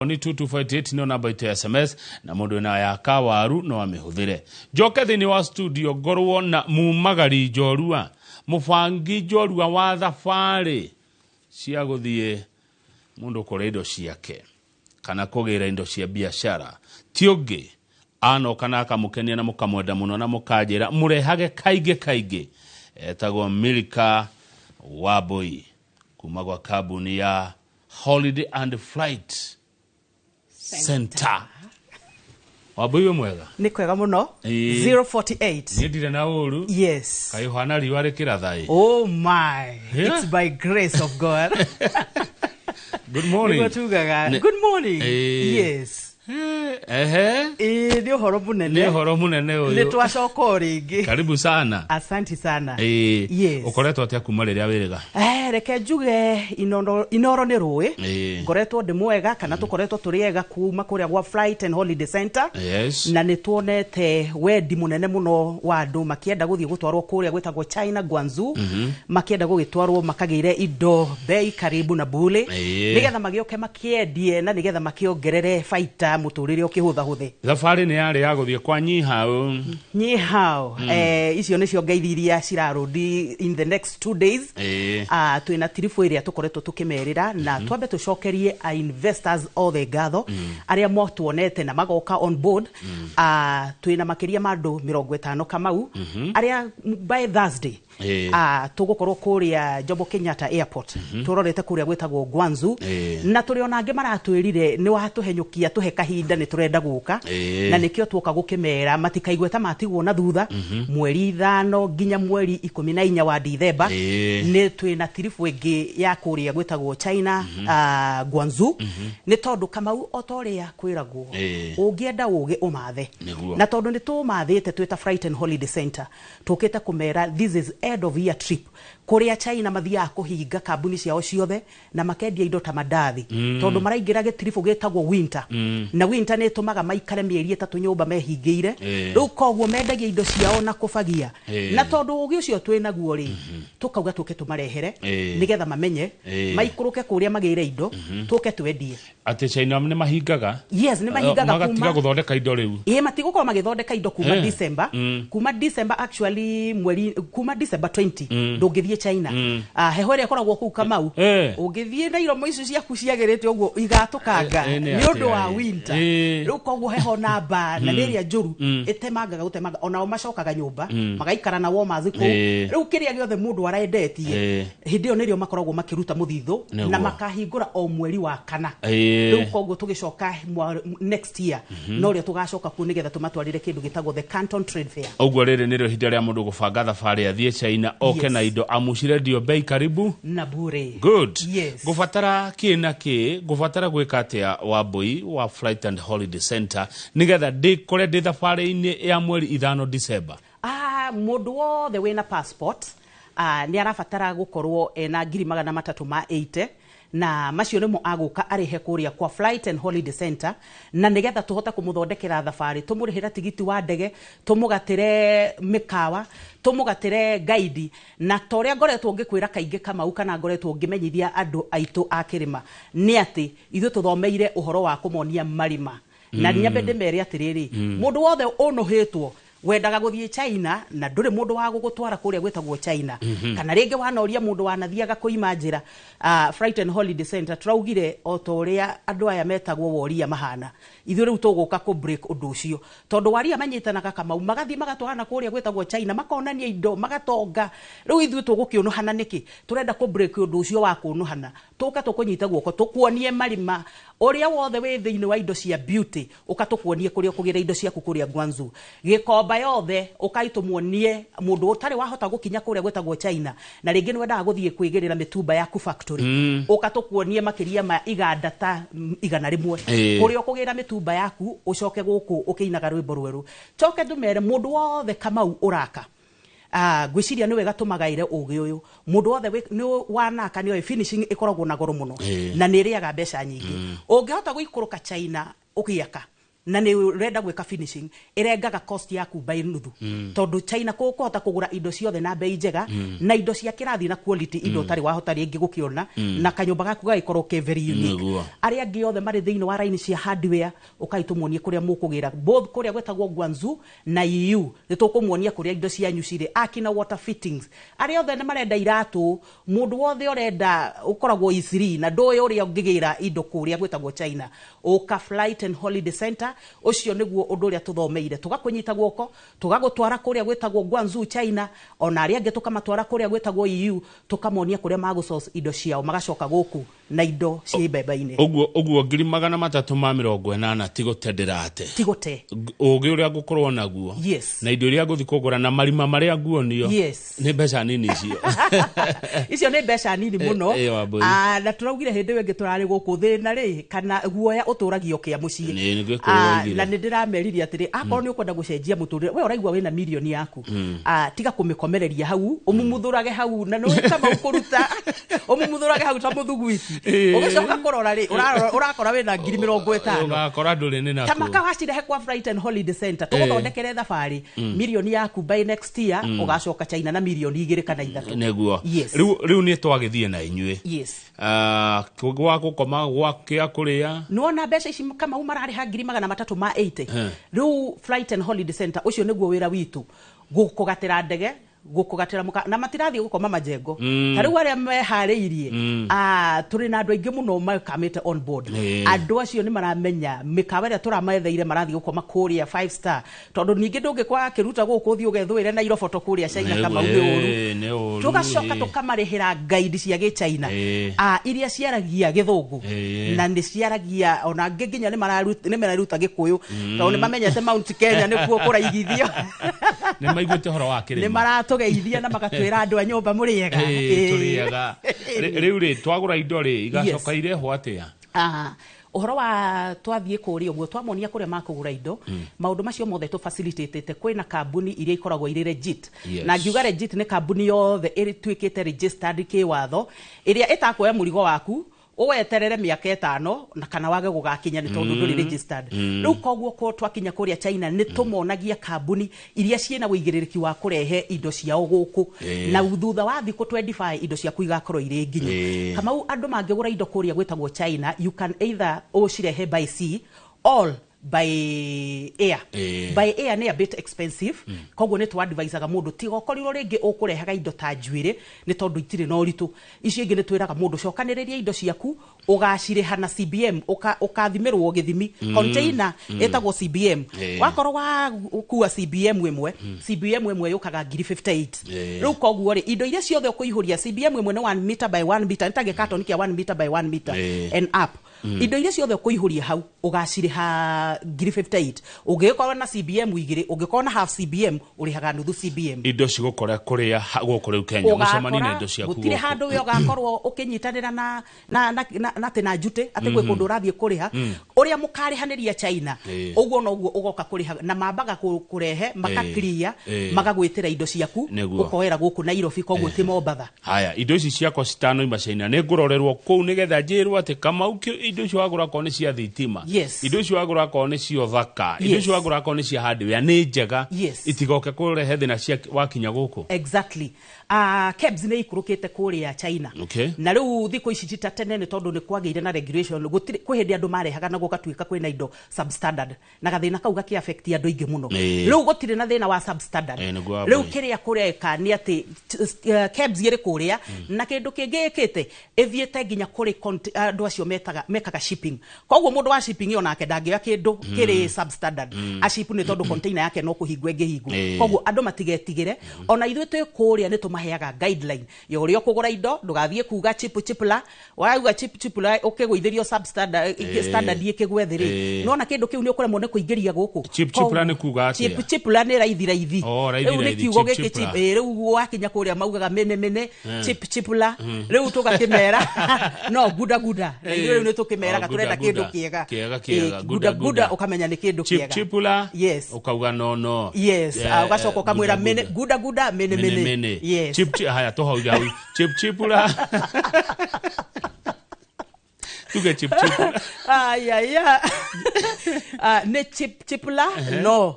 Ni 2258 no namba ito SMS na mundu na ya kawaru no amehudhire. Joke thini wa studio gorwo na mumagari jorua. Mufangi jorua wa thafari. Cia guthie mundu kore indo ciake. Kana kugira indo cia biashara. Tiugi ano kana akamukenia na mukamwenda muno na mukajira murehage kaige. Etagwo Milka Waboi. Kuma kwa kabuni ya Holiday and Flight Center. Wabuiwe mwega. Ni kwega muno. 048. Ni ndire na uru. Yes. Kayo hana riware kirathai. Oh my. Yeah. It's by grace of God. Good morning. Good morning. Yes. Ni horo munene. Ni horo munene uyu. Ni twacoka ringi. Karibu sana. Asante sana. Yes. Ukoretwo atia kuma riria wiriga. Reke njuge inoro ni ruwi. Ngoretwo ndi mwega kana tukoretwo turiega kuma kuria gwa Flight and Holiday Center. Yes. Na ni tuonete wendi munene muno wa andu makienda guthie gutwarwo kuria gwetagwo China Guangzhou. Makienda gugitwarwo makagire indo bei karibu na bule. Nigetha magioke makiendie na nigetha makiongerere faita muturire ukihutha huthe. Thafari ni yari ya guthie kwa Nyihao. Nyihao. Icio nicio ngeithiria cirarudi in the next 2 days. Twina tirifu iria tukoretwo tukimerira na twambe tucokerie investors all the gather aria motuonete na magoka on board. Twina makiria mandu 50 kamau aria by Thursday tugukorwo kuria Jomo Kenyatta Airport turorete kuria gwetagwo Guangzhou na turi onange maratwirire ni watuhenyukia tuhe kahinda ni turenda guka na nikio tuoka gukimera matikaigweta matigwo na thutha mweri 5 nginya mweri 14 wa December ni twina tirifu ingi ya kuria gwetagwo China Guangzhou ni tondu kamau otoria kwiragwo ungienda uge umathe na tondu ni tumathite twita Flight and Holiday Center tukite kumera this is end of year trip kuria China mathia kuhinga kambuni ciao ciothe na makendia indo ta mandathi tondu maraingira getirifu getagwo winter na winter ne tumaga maikare mieri 3 nyumba mehingiire riu koguo mendagia indo ciao na kufagia na tondu ugi ucio twina guo ri tukauga tuke tumarehere nigetha mamenye maikuruke kuria magire indo tuke twendie ati China ne mahingaga. Yes, ne mahingaga kuma magatiga guthondeka indo riu matigukorwo magithondeka indo kuma December kuma December actually mweri kuma December 20 ndungithie China heho ria koragwo ku kamau ungithie na iromo icio ciaku ciagirite uguo igatukanga ni undu wa winter riu koguo heho na ba na riria njuru itemangaga gutemanga ona macokaga nyumba magaikara na warmers ku riu kiria giothe mundu araendetie hindi yo nirio makoragwo makiruta muthithu na makahingura o mweri wa kana riu koguo tugicoka next year no ria tugacoka ku nigetha tumatwarire kindu gitagwo the Canton Trade Fair uguo riri nirio hindi ria mundu gubanga thafari athie China oke na indo amucire dio bei karibu na bure. Good. Yes. Gufatara kina ki gufatara gwika atia Waboi wa Flight and Holiday Center nigetha kore ndi thafari ini ya mweri 5 December. Mundu wothe wina passport ni arafatara gukorwo ena 380 na macio nimo aguka arihe kuria kwa Flight and Holiday Center na nigetha tuhota kumuthondekera thafari tumurihira tigiti wa ndege tumugatire mikawa tumugatire guide na toria ngoretwo ngikwira kainge kamau kana ngoretwo ngimenyithia andu aitu akirima ni ati ithu tuthomeire uhoro wa kumonia marima na nyambe ndimere atiriri mundu wothe unuhitwo wendaga guthie China na nduri mundu wa gugutwara kuria gwetagwo China kana ringi wanoria mundu wanathiaga kuima njira Flight and Holiday Center traugire otoria andu aya metagwo woria mahana ithu riu tuguka ku break undu ucio tondu waria manyitanaga kamau magathie magatwarana kuria gwetagwo China makonania indo magatonga riu ithu tugukiunuhana niki turenda ku break undu ucio wa kunuhana tuka tukunyita guoko tukuonie marima oria wothe we thiini wa indo cia beauty ukatukuonie kuria kugira indo cia kuria Guangzhou gikomba yothe ukaitumuonie mundu utari wahota gukinya kuria gwetagwo China na ringi nwendaga guthie kwigirira mitumba yaku factory ukatukuonie makiria ma iganda ta 100 kuria ukugira mitumba yaku ucoke guku ukiinaga rwimbo rweru choke ndumere mundu wothe kamau uraka gwiciria ni wega tumagaire ugi uyu mundu wothe ni wanaka ni finishing ikoragwo na goro muno na ni riaga mbeca nyingi ungihota guikuruka China ukiaka na ni urenda gwika finishing irengaga cost yaku by nuthu tondu China kuhota kugura indo ciothe na bei njega na indo cia kirathi na quality indo tari wahota ringi gukiona na kanyumba gaku gagikorwo ke very unique aria angi othe mari thiini wa line cia hardware ukaitumuonie kuria mukugira both kuria gwetagwo Guangzhou na EU nitukumuonia kuria indo cia nyucire akina water fittings aria othe ne marenda iratu mundu wothe urenda ukoragwo isiri na ndoye uria ungigira indo kuria gwetagwo China uka Flight and Holiday Center ucio niguo undu uria tuthomeire tugakunyita guoko tugagutwara kuria gwetagwo Guangzhou China ona aria angi tukamatwara kuria gwetagwo EU tukamonia kuria magusource indo ciao magacoka guku na indo cia beba-ini uguo 380 tigutendera ate tigote ugi uria gukorwo naguo na indo iria guthi kugura na marima maria nguonio ni mbeca nini icio icio ni mbeca nini muno na turaugire hindi wengi turari guku thina ri kana guoya uturagio kia mucii na nindiramerithia atiri akorwo ni ukwenda gucenjia muturire we uraigua wina milioni yaku tiga kumikomereria hau umumuthurage hau na no kama ukuruta umumuthurage hau ta muthuguiti ugicoka kurora ri urakora wina 50,000 ugakora nduri ni nako kama kawacirehe kwa Flight and Holiday Center tuguthondekere thabari milioni yaku by next year ugacoka China na milioni 2 kana 3 neguo riu ni twagithie na inyue gwa gukoma gwa kia kuria nuona mbeca ici kama umarariha 380 riu Flight and Holiday Center ucio niguo wira witu gukugatira ndege gukugatira muka na matirathi gukoma majengo tariu aria mehariirie turi na andu aingi muno makamite on board andu acio ni maramenya mikawa ria turamaetheire marathi gukoma kuria 5 star tondu ningi ndungi kwa kiruta guku thi ugethwire na iroboto kuria China kama uthi uru tugacoka tukamarihira guide cia gi China iria ciaragia githungu na ni ciaragia ona nginya ni mararuta gikuyu tondu ni mamenyete Mount Kenya ni kuo kuraigithio ni maiguite horo wa kirima ni maratugeithia na magatwira andu a nyumba muriega turiega riu ri twagura indo ri igacoka ireho atia uhoro wa twathie kuri uguo twamonia kuria makugura indo maundu macio mothe tu facilitate kwina kambuni iria ikoragwo iri legit na ngiuga legit ni kambuni yothe iri twikite registered kiwatho iria itakuoya murigo waku uweterere miaka 5 na kana wage gugakinya ni tondu nduri registered riu koguo ko twakinya kuria China ni tumonagia kambuni iria ciena uigiririki wa kurehe indo ciao guku na thutha wa thiku 25 indo cia kuigakorwo iri nginya kama andu mangigura indo kuria gwetagwo China you can either ucirehe by sea all by air by air ni a bit expensive koguo ni tu advisaga mundu tigo korirwo ringi ukurehaga indo ta njwire ni tondu itire no ritu icio ingi ni twiraga mundu cokaniriria indo ciaku ugaciriha na CBM ukathimirwo githimi container etagwo CBM wakorwo wa kuwa CBM imwe yukaga 58 riu koguo ri indo iria ciothe ukuihuria CBM imwe ni 1 meter by 1 meter nitage carton kia 1 meter by 1 meter and up indo iria ciothe ukuihuria hau ugaciriha 58 ungikorwo na CBM igiri ungikorwo na half CBM urihaga nuthu CBM indo cigukora kuria gukora Kenya mucemani na indo ciaku gutire handu we ugakorwo ukinyitanira na tena jute ate kwe kundu rathie kuriha uria mukarihaniriya China uguo no uguo ugoka kuriha na mambaga kurehe makaklia magagwitira indo ciaku ukoera guku Nairobi koguo ti Mombasa haya indo ici ciako citano ima China ne ngurorerwo kuu nigetha njirwo ati kama ukio indo icio wagura ko ni cia thitima indo icio wagura ko ni cio thaka indo icio wagura ko ni cia hardware ni njega itigoke kurehe thina cia wakinya guku exactly kebs ni ikurukite kuria China na riu thiko ici citatene ni tondu ni kwageire na regulation kwi hindi andu marehaga na gukatuika kwina indo substandard na gathina kau gaki affect andu ingi muno riu gutire na thina wa substandard riu kiria kureka ni ati kebs iri kuria na kindu kingi ikite ithiete nginya kuri andu acio mekaga shipping koguo mundu wa shipping yo nake ndangioya kindu kiri substandard ashipu ni tondu container yake no kuhingwa ingihingu koguo andu matigetigire ona ithuĩ twi kuria ni tumaheaga guideline yo uri okugura indo ndugathie kuga chipla wauga chipla ukigwithirio substandard standard ikigwethiri nona kindu kiu ni ukuremwo ni kuingiria guku chipla ni kuga atia chipla ni raithi riu ni kiugo giki chip riu wakinya kuria maugaga mene chipla riu tugakimera no guda riu ni tukimeraga turenda kindu kiega guda ukamenya ni kindu kiega chipla ukauga no ugacoka ukamwira guda mene chip haya to hau chipula tuge chipula ne chipula no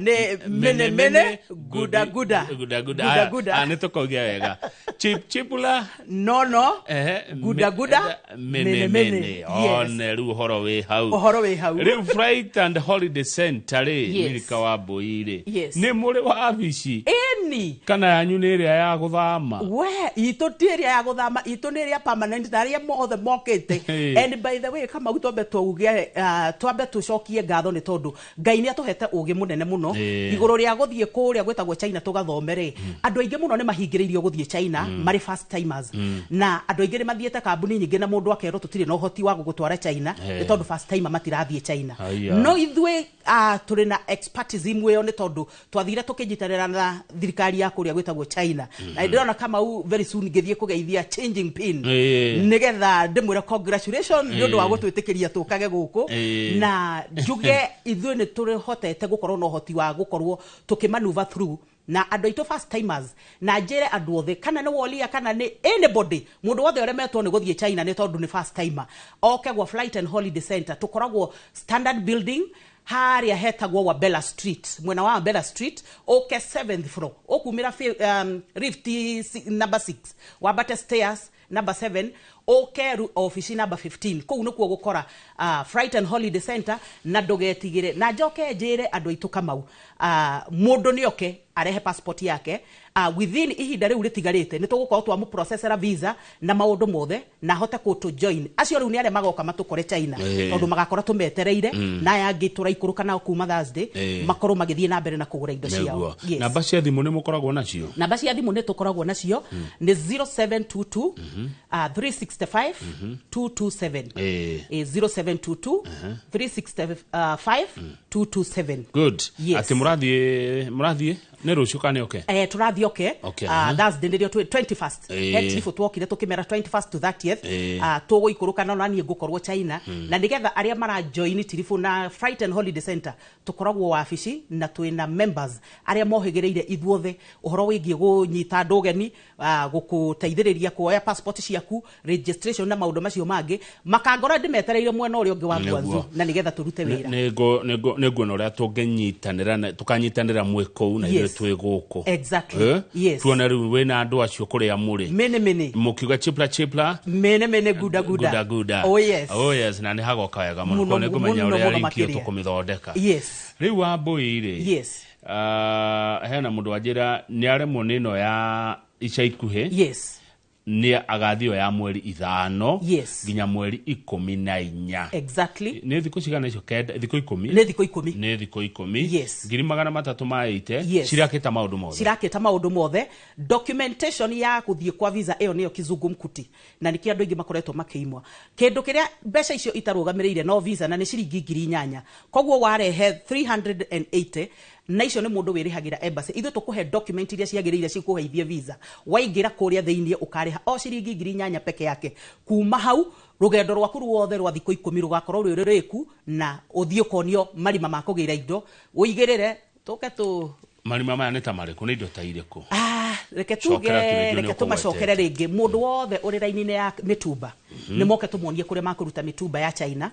ne mene guda ne to kogia wega chipula no guda mene on ru horo we hau re Flight and Holiday Center Milika wa Boire ne muri wa abici eni kana yanyu ne ria ya guthama we ito tiria ya guthama ito ne ria permanent daria mothe mokete and by the way kama utombe tuugie twambe tucokie ngatho ni tondu Ngai ni atuhete ugi munene muno iguru ria guthie kuria gwetagwo China tugathomere andu aingi muno ni mahingiriirio guthie China mari first timers na andu aingi ni mathiete kambuni nyingi na mundu akero tutire no hoti wa gugutwara China ni tondu first timer matirathie China no ithwe turi na expertism we ni tondu twathire tukinyitanira na thirikari ya kuria gwetagwo China na ndirona kama very soon ngithie kugeithia changing pin nigetha ndimwira congratulations ni undu wa gutwitikiria tukage guku na njuge ithwe ni turi hotete gukorwo no hoti wa gukorwo tukimanuva through na andu aito first timers na njere andu othe kana ni wolia kana ni anybody mundu wothe uremetwo ni guthie China ni tondu ni first timer oke gwa Flight and Holiday Center tukoragwo standard building haria hetagwo wa Bella Street mwena wa Bella Street oke 7th floor okumira Rift number 6 wabate stairs number 7 okeru office number 15 kou nuko gukora Flight and Holiday Center na dogetigire na njoke njire andu aitu kamau mundu ni oke arehe passport yake within ihinda riu ritigarite nitugukorwo twa mu processora visa na maundu mothe na hote ko to join acio riu ni are magoka matukore China tondu magakora tumetereire na yangi turaikuruka na kuma Thursday makorwo magithie na mbere na kugura indo ciao namba cia thimu ni mukoragwo nacio namba cia thimu ni tukoragwo nacio ni 0722 365 227 0722 365 227 good ati murathie ne rucio kane okay turathie okay that's the day 21st chief twokire tukimera 21st to 30th tuguikuruka na nani ngukorwo China na nigetha aria mara join tirifu na Flight and Holiday Center tukoragwo wabici na twina members aria mohigireire ithuothe uhoro wigie gunyita ndugeni gukuteithiriria kuoya passport ciaku registration na maundu macio mangi makangora ndimetereire mwena uri ungi wa Gwanzu na nigetha turute wira nego no ria tungenyitanira tukanyitanira mweko na ile twe guko exactly yes tuona riu wena andu acio kuria muri mene mukiuga chipla mene guda oh yes na ni hagoka wega muno ne kumenya uri linki tukumithondeka yes riu wa Boire yes hena mundu ajira ni are monino ya ica ikuhe yes ni agathio ya mweri 5 yes ginya mweri 14 exactly ne thiko cigana icio kenda thiko 10 ne thiko 10 yes ngiri magana matatu maite yes. cirakita maundu mothe documentation ya kuthie kwa visa eo niyo kizungu mkuti na niki andu ingi makoretwo makiimwa kindu kiria mbeca icio itarugamirire no visa na ni ciringi 8,000 kogwo warehe 380 na icio ni mundu wirihagira embassy ithu tukuhe document iria ciagirire cikuheithie visa waingira kuria theinie ukariha o ciringi 8,000 peke yake kuma hau rugendo rwaku ruothe rwa thiko 10 rugakorwo rurireku na uthie konio marima makugira indo uigirire tuke tu marima maya neta mariku ni indo ta ireko reke tumacokere ringi mundu wothe uri raini-ini ya mitumba ni moke tumuonie kuria makuruta mitumba ya China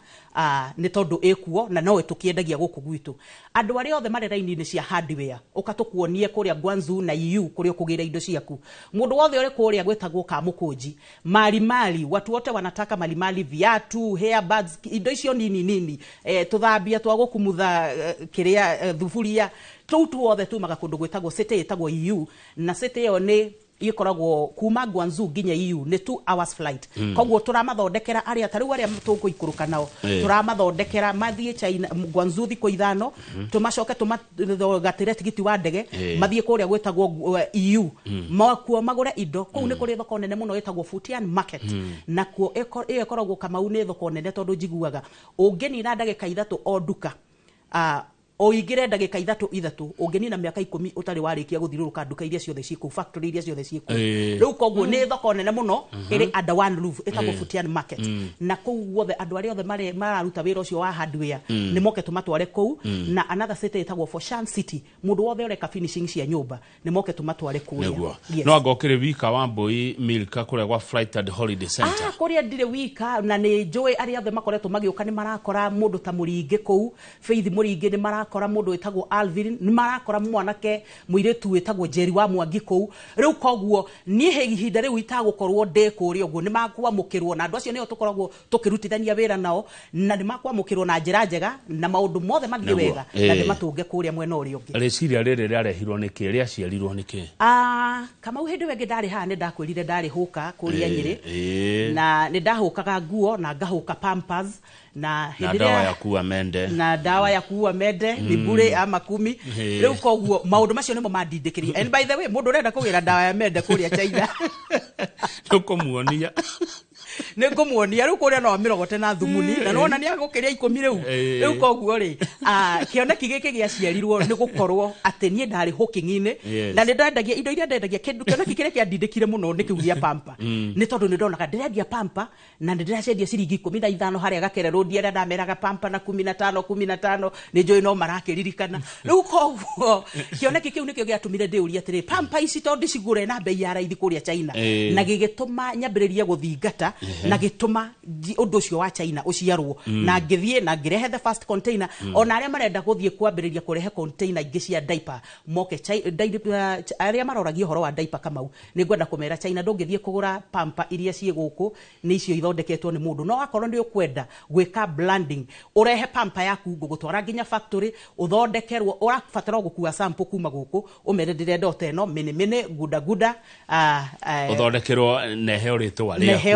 ni tondu ekuo na nowe tukiendagia guku gwitu andu aria othe mari raini-ini cia hardware ukatukuonie kuria Gwanzu na EU kuria kugira indo ciaku mundu wothe uri kuria gwetagwo Kamukunji mali watu wote wanataka mali viatu hairbands indo icio nini tuthambia twagukumutha kiria thufuria tu wothe tumaga kundu gwetagwo city etagwo EU na city yo ni ikoragwo kuma Gwanzu ginya EU ni 2 hours flight kogwo turamathondekera aria tariu aria tukuikuruka nao turamathondekera mathie China Gwanzu thiko 5 tumacoke tumagatire tigiti wa ndege mathie kuria gwetagwo EU makuo magure indo kou ni kuri thoko nene muno etagwo Futian Market na kuo ikoragwo kama une thoko nene tondu njiguaga ungeni na ndagika 3 o duka oigire ndagika ithatu ungenina miaka 10 utari warikia guthiruruka nduka iria ciothe ciku factory iria ciothe ciku riu koguo ni thoko nene muno iri under one roof etagwo Futian market na kou guothe andu aria othe mararuta wira ucio wa hardware ni moke tumatware kou na another city etagwo Foshan City mundu wothe ureka finishing cia nyumba ni moke tumatware kuria no agokire wika wa Mbui Milka kuria gwa Flight and Holiday Center kuria ndire wika na ni joy aria othe makoretwo magiuka ni marakora mundu ta Muringi kou Faith Muringi ni marakora mundu etagwo Alvin ni marakora mwanake muiretu etagwo Jerry wa Mwangi kou riu koguo nie ihinda riu itagukorwo ndekuria uguo ni makwamukirwo na andu acio nio tukoragwo tukirutithania wira nao na ni makwamukirwo na njira njega na maundu mothe mathie wega na ni matunge kuria mwena uri ungi reciria riri riarehirwo niki ria ciarirwo niki kama uhindi wengi ndari ha ni ndakwirire ndari huka kuria Nyeri na ni ndahukaga nguo na ngahuka Pampers na dawa ya kuua mende ni bure ama 10 riu koguo maundu macio nimo mandindikiri and by the way mundu urenda kugira dawa ya mende kuria China nukumuonia ningumuonia riu kuria no mirogote na thumuni na nona ni agukiria 10 riu koguo ri kioneki giki giaciarirwo ni gukorwo ati nie ndari hooking-ini na ndendagia indo iria ndendagia kioneki kiria kiandindikire muno ni kiugia pampa ni tondu ni ndonaga ndirendia pampa na ndiracendia ciringi 15 haria gakere road aria ndameraga pampa na 15 ni njoi no marakiririkana riu koguo kioneki kiu nikio giatumire ndiuria atiri pampa ici tondu cigure na bei ya raithi kuria China na gigituma nyambiririe guthingata na gituma undu ucio wa China uciarwo na ngithie na ngirehe the first container ona aria marenda guthie kwambiriria kurehe container ingi cia diaper moke aria maroragia horo wa diaper kamau ni ngwenda kumera China ndungithie kugura pampa iria cie guku ni icio ithondeketwo ni mundu no akorwo ndi ukwenda gwika branding urehe pampa yaku gugutwara nginya factory uthondekerwo urabatara gukua sample kuma guku umere ndirenda oteno mini guda uthondekerwo neheo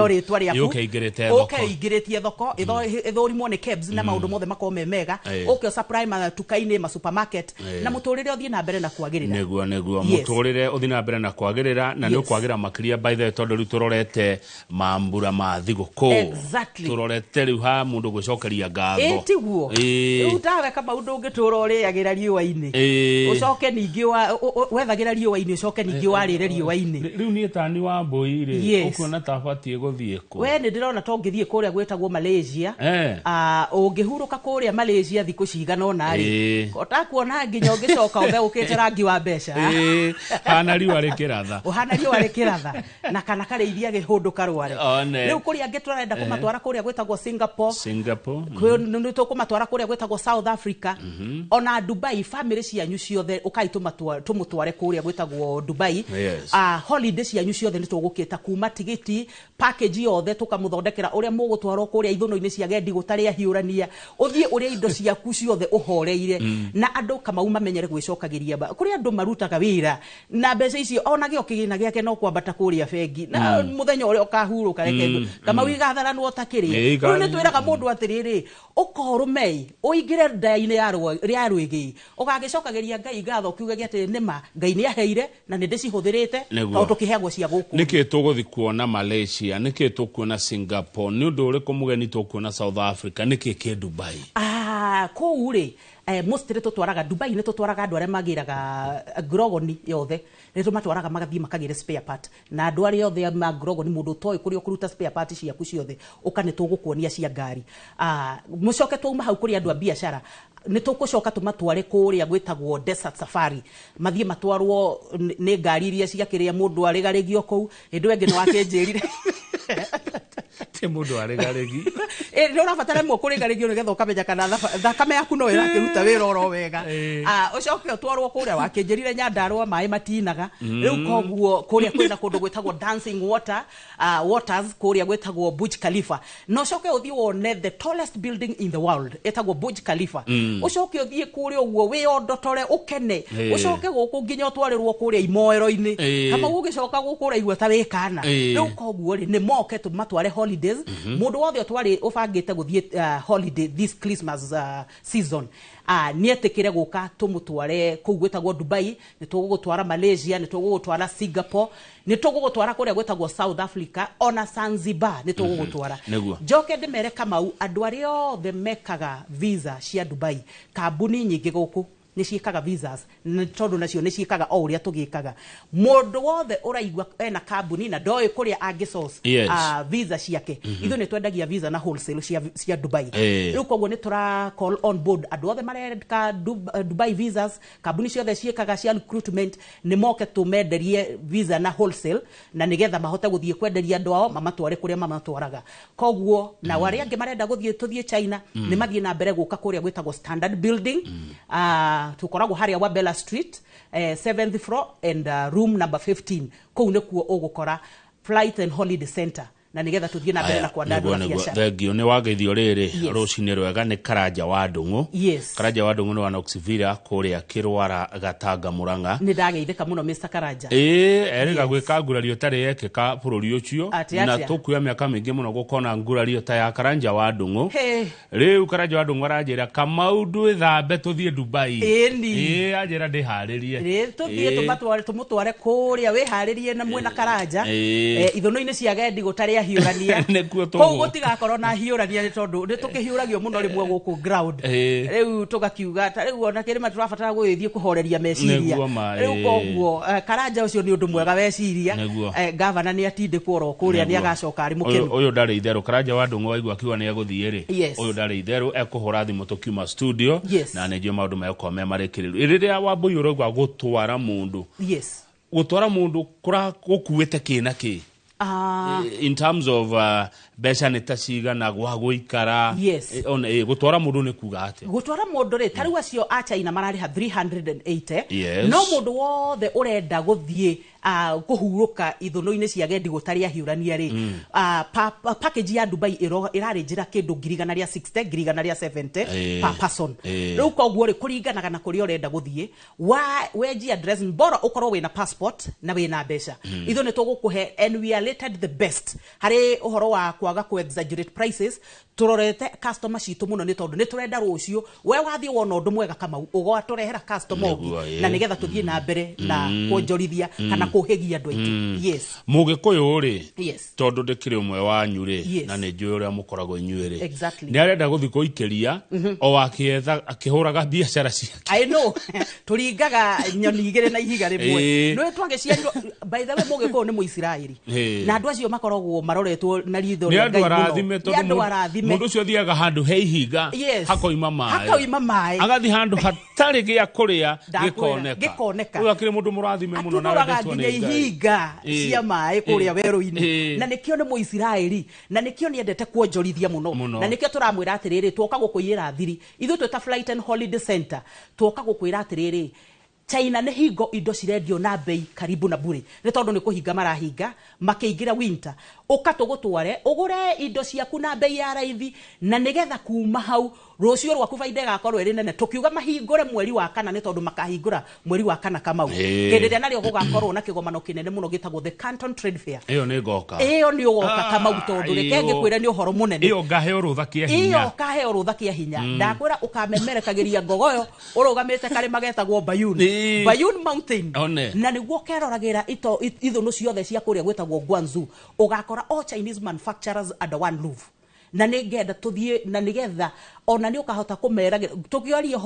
ritwa riaku ukaingiritie thoko ithorimwo ni kebs na maundu mothe makome mega ukio supply matuka-ini ma supermarket na muturire uthie na mbere na kwagirira neguo muturire uthie na mbere na kwagirira na ni kwagira makiria by the tondu ri turorete mambura ma thiguku turorete riu ha mundu gwicokeria ngatho tiguo utawe kama undu ungitura uriagira riua-ini ucoke ningi wethagira riua-ini ucoke ningi warire riua-ini riu ni tani wa Mbui ri ukuona tabatie guthie ku we ni ndirona to ngithie kuria gwetagwo Malaysia ungihuruka kuria Malaysia thiku cigana ona ri otakuona nginya ungicoka uthe ukite rangi wa mbeca hana riua rikiratha na kana kareithia gihundu karware riu kuria ngiturenda kumatwara kuria gwetagwo Singapore ni tukumatwara kuria gwetagwo South Africa ona Dubai family cianyu ciothe tumutware kuria gwetagwo Dubai holiday cianyu ciothe ni tugukita kuma tigiti package yothe tukamuthondekera uria mugutwarwo kuria ithuno-ini cia gendi gutari ahiurania uthie uria indo ciaku ciothe uhoreire na andu kama umamenyere gwicokagiria kuria andu marutaga wira na mbeca icio ona gio kigina giake no kwambata kuria bengi na muthenya uria ukahuruka reke kama wigatharanwo utakiri riu ni twiraga mundu atiriri ukorumei uingire ndai-ini ya rwigi ugagicokagiria Ngai ngatho kiugagia ati nima Ngai ni aheire na ni ndicihũthĩrĩte tondu tukiheagwo cia guku niki tuguthi kuona Malaysia niki tukuona Singapore ni undu uriku mugeni tukuona South Africa niki ke Dubai kou ri mostly tutwaraga Dubai ni tutwaraga andu aria magiraga grogoni yothe ni tumatwaraga magathie makagire spare part na andu aria yothe ma grogoni mundu toy kuria kuruta spare part ciaku ciothe ukane tugukuonia cia ngari mucoke twauma hau kuria andu a biashara ni tukucoka tumatware kuria gwetagwo Desert Safari mathie matwarwo ni ngari iria ciakiria mundu arigarigio kou indu engi ni wakenjirire te mundu arigarigi ni urabatara mo kurigarigio nigetha ukamenya kana thakame yaku no irakiruta wira oro wega ucoke utwarwo kuria wakenjirire Nyandarua mai matinaga riu koguo kuria kwina kundu gwetagwo Dancing Waters kuria gwetagwo Burj Khalifa no ucoke uthie wone the tallest building in the world etagwo Burj Khalifa ucoke uthie kuria uguo wiyondotore ukene ucoke guku nginya utwarirwo kuria imoero-ini kama ugicoka gukura igwa ta wikana riu koguo ni moke tumatware holiday holidays mundu wothe twari ubangite guthie holiday this Christmas season nietekire guka tumutware kuu gwetagwo Dubai, nitugugutwara Malaysia, nitugugutwara Singapore, nitugugutwara kuria gwetagwo South Africa, ona Zanzibar nitugugutwara. Njoke ndimere Kamau andu aria othe mekaga visa cia Dubai, kambuni nyingi guku niciikaga visas tondu nacio niciikaga o uria tugikaga. Mundu wothe uraigwa ena kambuni na ndoi kuria angi source visa ciake ithu ni twendagia visa na wholesale cia Dubai. Riu koguo ni tura call on board andu othe mareka Dubai visas, kambuni ciothe ciikaga cia recruitment ni moke tumenderie visa na wholesale na nigetha mahote guthie kwenderia andu ao mamatware kuria mamatwaraga. Koguo na wari angi marenda guthie tuthie China ni mathie na mbere guka kuria gwetagwo Standard Building tukoragwo haria wa Bella Street 7th floor and room number 15 kou nikuo ugukora Flight and Holiday Center na nigetha tuthie na mbere na kuandandura biashara. Thengio ni wageithio riri rucini rwega ni Karanja wa Ndungu. Karanja wa Ndungu ni wa Noxville kuria Kirwara Gatanga Muranga. Ni ndageithika muno Mr. Karanja. Erega gwika ngurario tari yekeka bururi ucio na tukuya miaka mingi muno gukona ngurario ta ya Karanja wa Ndungu. Riu Karanja wa Ndungu aranjira Kamau ndwithambe tuthie Dubai. Anjira ndiharirie. Riu tuthie tumutware kuria wiharirie na mwena Karanja. Ithuno-ini cia gendi gutari hiurania ko gutigakorwo na hiurania ni tondu ni tukihiuragio muno rimwe guku ground riu tugakiuga riu ona kirima turabatara gwithie kuhoreria meciria riu koguo Karanja ucio ni undu mwega weciria governor ni atinde kworo kuria ni agacoka ari mukenu uyu ndari itheru Karanja wa Ndungu waigwa kiwa ni aguthie ri uyu ndari itheru ekuhura thimu tukiuma studio na nejo maundu meko memarikiriru iriria Wambui urogwa gutwara mundu gutwara mundu kura gukuite kina ki in terms of besha nitaciga na gwagwikara gutwara mundu ni kuga ate gutwara mundu ri tariu acio a China marariha 380 no mundu wothe urenda guthie kuhuruka ithuno-ini cia gendi gutari ahiurania ri package ya Dubai irari njira kindu 160 170 per person. Riu koguo ri kuringanaga na kuria urenda guthie weji address bora ukorwo wina passport na wina besha ithu ni tugukuhe and we are rated the best hari uhoro wa kwaga ku exaggerate prices turorete customer citu muno ni tondu ni turenda rucio we wathie wona undu mwega kama ugo turehera customer na nigetha tuthie na mbere na kuonjorithia kana kuhigia andu aitu mugikuyu ri tondu ndikire umwe wanyu ri na ni njui uria mukoragwo inyuiri ni arenda guthi kuikiria o akietha akihuraga biashara ciake I know turingaga nyoni igire na ihiga rimwe no twagiciarirwo by the way mugikuyu ni Muisiraeli na andu acio makoragwo maroretwo na ritho ria Ngai muno mundu ucio thiaga handu he ihiga hakoima mai agathi handu hatari gia kuria gikoneka uyu akire mundu murathime muno na rendetwo ni ihiga cia mai kuria weru-ini na nikio ni Muisiraeli na nikio ni endete kuonjorithia muno na nikio turamwira atiriri twoka gukuira thiri ithu twita Flight and Holiday Center twoka gukuira atiriri China ni hingo indo cirendio na bei karibu na bure ni tondu ni kuhinga marahinga makiingira winter ukatugutware ugure indo ciaku na bei ya raithi na nigetha kuma hau rucio rwaku faida gakorwo iri nene tukiuga mahingure mweri wa kana ni tondu makahingura mweri wa kana Kamau kindiria nario gugakorwo na kigomano kinene muno gitagwo the Canton Trade Fair iyo ni goka Kamau tondu reke ngikwira ni uhoro munene iyo ngahe urutha kia hinya ndakwira ukamemerekagiria ngogoyo urugamite kari magetagwo Bayun Mountain na niguo keroragira ithuno ciothe cia kuria gwetagwo Guangzhou ugakora all Chinese manufacturers under one roof na nigenda tuthie na nigetha ona ni ukahota kumera tukioria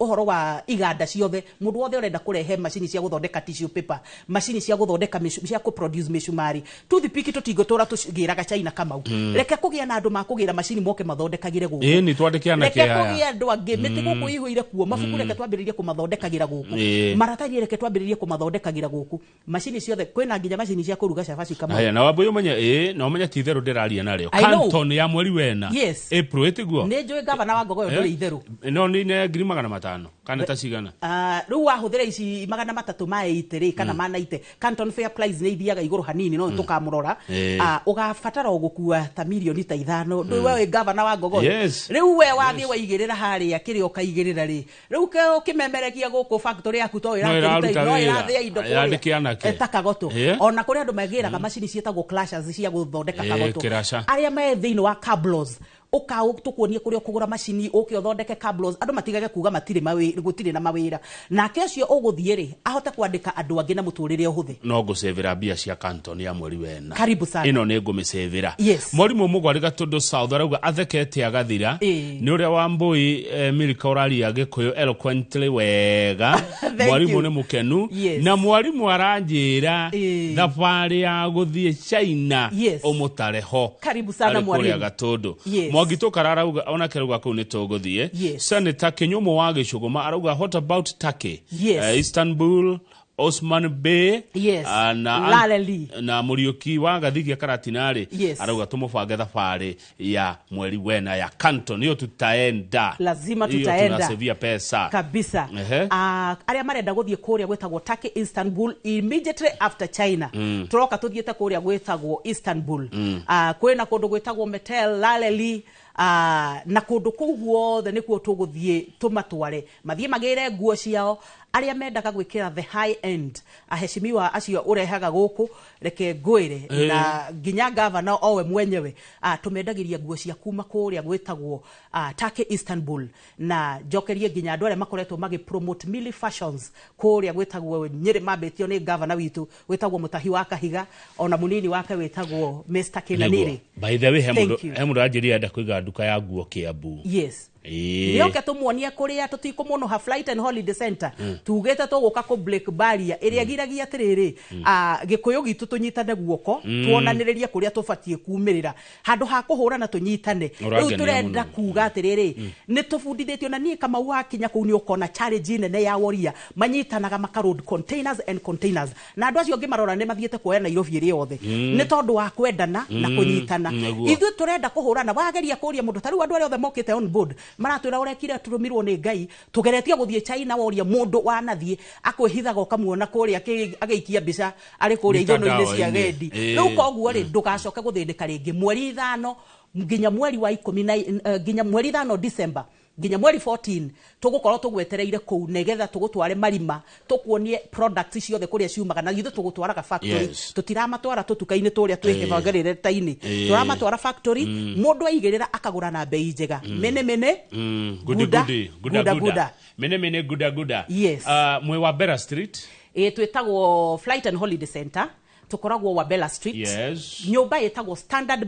uhoro wa iganda ciothe mundu wothe urenda kurehe machine cia guthondeka tissue paper machine cia guthondeka cia ku produce meshumari toothpick tutingotora tugiraga China Kamau reke kugia na andu makugira machine moke mathondekagire guku ni twandikiana kia reke kugia andu angi miti guku ihuire kuo mabuku reke twambiririe kumathondekagira guku maratathi reke twambiririe kumathondekagira guku machine ciothe kwina nginya machine cia kuruga cabaci Kamau aya na Wambui umenye na umenye ti theru ndiraria nario Canton ya mweri wena April etiguo ni njui governor wa Ngogoyo nduri itheru no ni ne ngiri magana 500 kana ta cigana riu wahuthira ici 380 kana manaite Canton Fair Price ni ithiaga iguru hanini no tukamurora ugabatara gukua ta milioni ta 5 ndu we governor wa Ngogoyo riu we wathie waigirira haria kiri ukaigirira ri riu ke ukimemerekia guku factory yaku to irakiruta no irathia indo kuria takagoto ona kuria andu magiraga macini cietagwo clashers cia guthondeka kagoto aria me thiini wa cablos ukau tukuonie kuria kugura macini ukiothondeke cablos andu matigage kuga matire mawira gutire na mawira na kesho uguthiere ahote kwandika andu angi na muturire uhuthe no gusevera bia cia Canton ya mweri wena karibu sana ino ne ngumesevera mwarimu mugwari gatundu south arauga athekete agathira ni uria wambui Milka urari agikuyo eloquently wega mwarimu ni mukenu na mwarimu aranjira thabari ya guthie China umutareho karibu sana mwarimu gatundu Mwagito kararauga ona keruga kuu ni tuguthie Senator Kinyumo wa Gicuguma arauga what about Turkey Istanbul Osman Bey na Muriuki wa Gathigia Karatinari arauga tumubange thabari ya mweri wena ya Canton niyo tutaenda lazima tutaenda tunasevia pesa kabisa aria marenda guthie kuria gwetagwo Turkey Istanbul immediately after China turoka tuthiete kuria gwetagwo Istanbul kwina kundu gwetagwo Metel Laleli na kundu kuu guothe nikuo tuguthie tumatware mathie magire nguo ciao aria mendaga gwikira the high end aheshimiwa acio urehaga guku reke ngwire na ginya governor owe mwenyewe tumendagiria nguo cia kuma kuria gwetagwo Turkey Istanbul na jokerie ginya andu aria makoretwo magi promote Mili Fashions kuria gwetagwo Nyeri mambetio ni governor witu gwetagwo Mutahi wa Kahiga ona munini wake wetagwo Mr Kinaniri by the way hemundu anjiria nda kuiga nduka ya nguo Kiambu nioke tumuonie kuria tutikumono ha Flight and Holiday Center tugete tuguka ku Black Barrier iria giragia atiriri gikuyu gitu tunyitane guoko tuonaniririe kuria tufatie kuumirira handu ha kuhurana tunyitane riu turenda kuga atiriri ni tufundithitio na nie kama wakinya ku ni ukona challenge nene ya Warrior manyitanaga makaroad containers na andu acio ngimarora ni mathiete kuoya Nairobi iri yothe ni tondu wa kwendana na kunyitana ithu turenda kuhurana wageria kuria mundu tariu andu aria othe mokite on board maratwira urekire turumirwo ni Ngai tugeretie guthie China Warrior mundu wanathie akwihithaga ukamuona kuria ageikia mbica ari kuria ithono-ini cia gendi riu koguo ri ndugacoke guthindika ringi mweri 5 nginya mweri wa 10 nginya mweri 5 December nginya mweri 14 tugukorwo tugwetereire ku negetha tugutware marima tukuonie products ciothe kuria ciumaga na githu tugutwaraga factory tutiramatwara tutuka-ini turia twihebagirire taini turamatwara factory mundu aigirira akagura na bei njega mene guda mene guda mwe wa Bella Street twetagwo Flight and Holiday Center tukoragwo wa Bella Street nyumba yetagwo Standard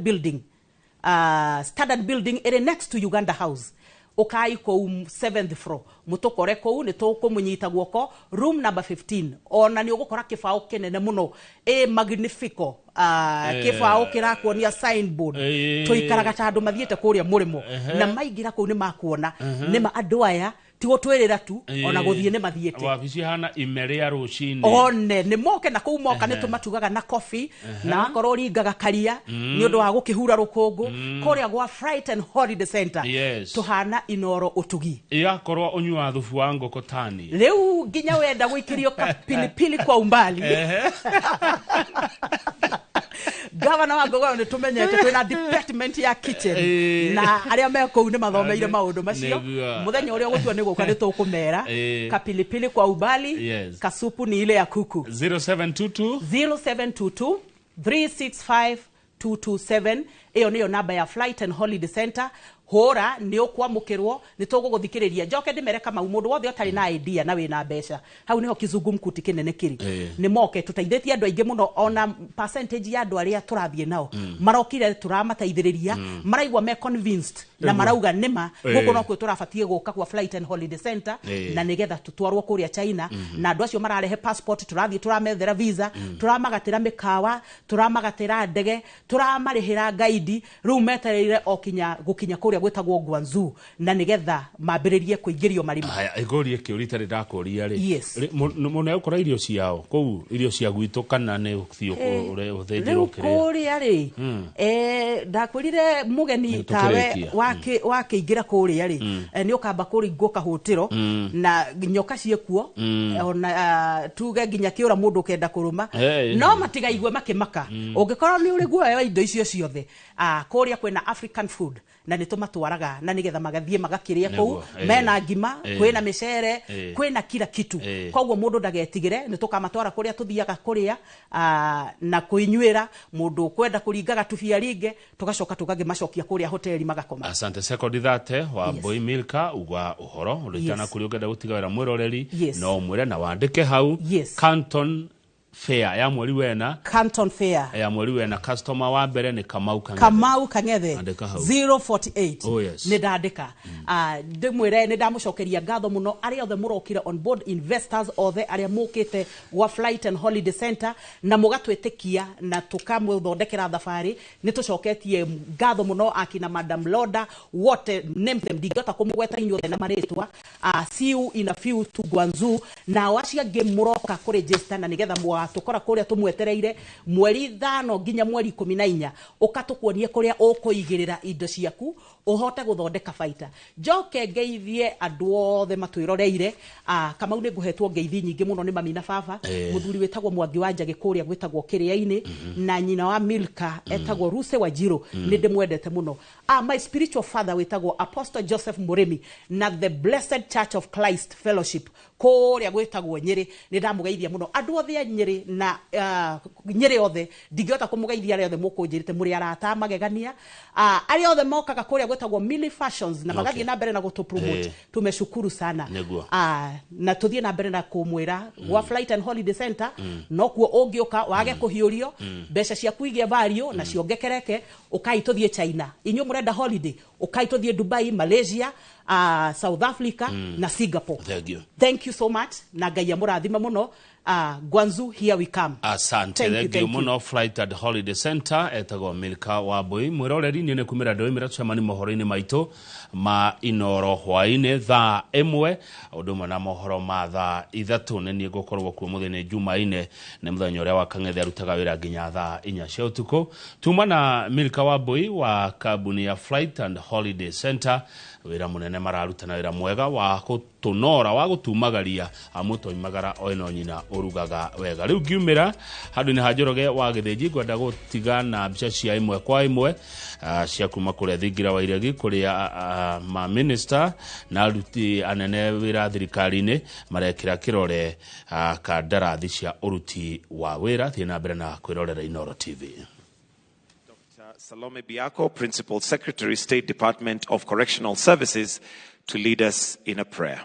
Building ere next to Uganda House ukai ko 7th floor mutukore ko ni tukumunyita guoko room number 15 ona ni ugukora kifao kenene muno magnifico kifao kirakuonia signboard tuikaraga tandu mathiete kuria murimo na maigira ko ni makuona ni ma andu aya tigo twirira tu ona guthie ni mathiete wabici hana imeria rucini one ni moke na ku moka ni tumatugaga na coffee na akoro ringaga karia ni undu wa gukihura rukungu kuria gwa Flight and Holiday Center tuhana inoro utugi yakorwo unywa thufu wa ngoko tani riu ginya wenda guikirio kapilipili kwa umbali Governor wa Ngogoyo ni tumenyete kwina department ya kitchen na aria meko ni mathomeire maundu macio muthenya uria gutua ni guka ni tukumera kapilipili kwa ubali kasupu ni ile ya kuku 0722 365 227 iyo niyo namba ya Flight and Holiday Center hora ni ukwamukirwo ni tuguguthikiriria njoke ndimereka mundu wothe otari na idea na wina mbeca hau niho kizungumkuti kinene kiri ni moke tutaithitie andu aingi muno ona percentage ya andu aria turathie nao marokire turamataithiriria maraigwa me convinced na marauga nima guko no kwe turafatie guka kwa Flight and Holiday Center na nigetha tutwarwo kuria China na andu acio mararehe passport turathie turamethera visa turamagatira mikawa turamagatira ndege turamarihira guide riu metereire okinya gukinya kuria gwetagwo Guangzhou na nigetha mambĩrĩrie kũingĩrio marima. Haya igorie kiurita rĩrakũria rĩ. Yes. Mũno ũkora irio ciao kũu irio cia gwitũ kana nĩ ũthiũ ũthĩnjĩrwo kĩrĩa. Kũrĩa rĩ ndakwĩrire mũgeni tawe wakĩingĩra kũrĩa rĩ nĩ ũkamba kũringwo kahũtĩro na nyoka ciekuo ona tuge nginya kĩũra mũndũ kenda kũrũma no matigaigue makĩmaka ũngĩkorwo nĩ ũrĩ guoya wa indo icio ciothe kũrĩa kwĩna African food na nĩ tũmatwaraga na nĩgetha magathiĩ magakĩrĩa kũu mena ngima kwĩna mĩcere kwĩna kila kitu koguo mũndũ ndagetigĩre nĩ tũkamatwara kũrĩa tũthiaga kũrĩa na kũinyuĩra mũndũ kwenda kũringaga tubia ringe tũgacoka tũgagĩmacokia kũrĩa hoteli magakoma. Asante Sekondi Thate wa Boy Milka ugwa uhoro ũrĩtana kũrĩ ũngĩenda gũtiga wĩra mwĩroreri no mwĩre na wandĩke hau Canton Fair ya mweri wena Canton Fair ya mweri wena customer wa mbere ni Kamau Kangethe 048 nĩ ndandĩka ndĩmwĩre nĩ ndamũcokeria ngatho mũno arĩa othe mũrokire on board investors othe arĩa mũkĩte gwa Flight and Holiday Center na mũgatwĩtĩkia na tũkamũthondekera thabarĩ nĩ tũcoketie ngatho mũno akina Madam Loda wote name them ndingĩhota kũmũgweta inyuothe na marĩtwa see you in a few to Guangzhou na wacia game mũroka kũregister na nĩgetha tukora kũrĩa tũmwetereire mweri 5 nginya mweri 14 ũkatũkuonie kũrĩa ũkũigĩrĩra indo ciaku uhote gũthondeka baita njoke ngeithie andũ othe matwĩroreire Kamau nĩ ngũhetwo ngeithi nyingĩ mũno nĩ mami na baba mũthuri wetagwo Mwangi wa Njagi kũrĩa gwetagwo Kĩrĩa-inĩ na nyina wa Milka etagwo Ruse Wanjiru nĩ ndĩmwendete mũno my spiritual father wetagwo Apostle Joseph Murimi na the Blessed Church of Christ Fellowship kũrĩa gwetagwo Nyĩrĩ nĩ ndamũgeithia mũno andũ othe a Nyĩrĩ na Nyĩrĩ othe ndingĩhota kũmũgeithia arĩa othe mũkũnjĩrĩte mũrĩ arata magegania arĩa othe mokaga kũrĩa gwetagwo Millie Fashions na magathiĩ na mbere na gũtũ promote tumeshukuru sana na tuthiĩ na mbere na kũmwĩra gwa Flight and Holiday Center no kuo ũngĩũka wage kũhiũrio mbeca ciaku igĩe value na ciongekereke ũkai tũthiĩ China inyuĩ mũrenda holiday ũkai tũthiĩ Dubai Malaysia South Africa na Singapore. Thank you so much na Ngai amũrathime mũno Guangzhou here we come. Asante thank you muno Flight and Holiday Center etagwo Milka wa Boy mwĩroreri nĩ kumĩra ndoimĩra tucemani mohoro-inĩ maitũ ma inoro hwainĩ thaa 1 ũndũ ũmwe na mohoro ma thaa 3 nĩ niĩ ngũkorwo kuo mũthenya Jumaine nĩ mũthenya ũrĩa wa Kang'ethe arutaga wĩra nginya thaa 4 cia ũtukũ tuma na Milka wa Boy wa kambuni ya Flight and Holiday Center wĩra mũnene mararutana wĩra mwega wa gũtũnora wa gũtumagaria amũtoimagara oino nyina urugaga wega rĩu ngiumĩra handũ-inĩ ha Njoroge wa Gĩthĩnji ngwenda gũtiga na mbica cia imwe kwa imwe cia kuma kũrĩa Thingira wa Iregi kũrĩa ma minister na aruti anene wĩra thirikari-inĩ marekĩra kĩrore kandarathi cia ũruti wa wĩra thiĩ na mbere na kwĩrorera Inoro TV. Salome Biako, Principal Secretary, State Department of Correctional Services, to lead us in a prayer.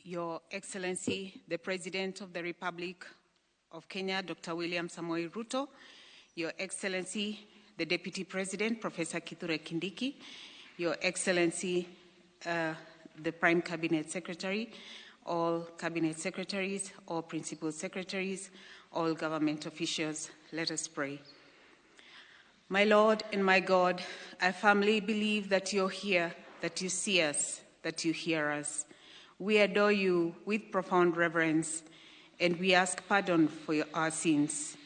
Your Excellency, the President of the Republic of Kenya, Dr. William Samoei Ruto, Your Excellency, the Deputy President, Professor Kithure Kindiki, Your Excellency, the Prime Cabinet Secretary, all Cabinet Secretaries, all Principal Secretaries, all government officials, let us pray. My Lord and my God, I firmly believe that you're here, that you see us, that you hear us. We adore you with profound reverence, and we ask pardon for our sins.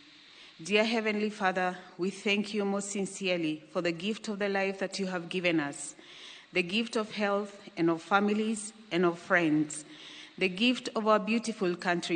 Dear Heavenly Father, we thank you most sincerely for the gift of the life that you have given us, the gift of health and of families and of friends, the gift of our beautiful country,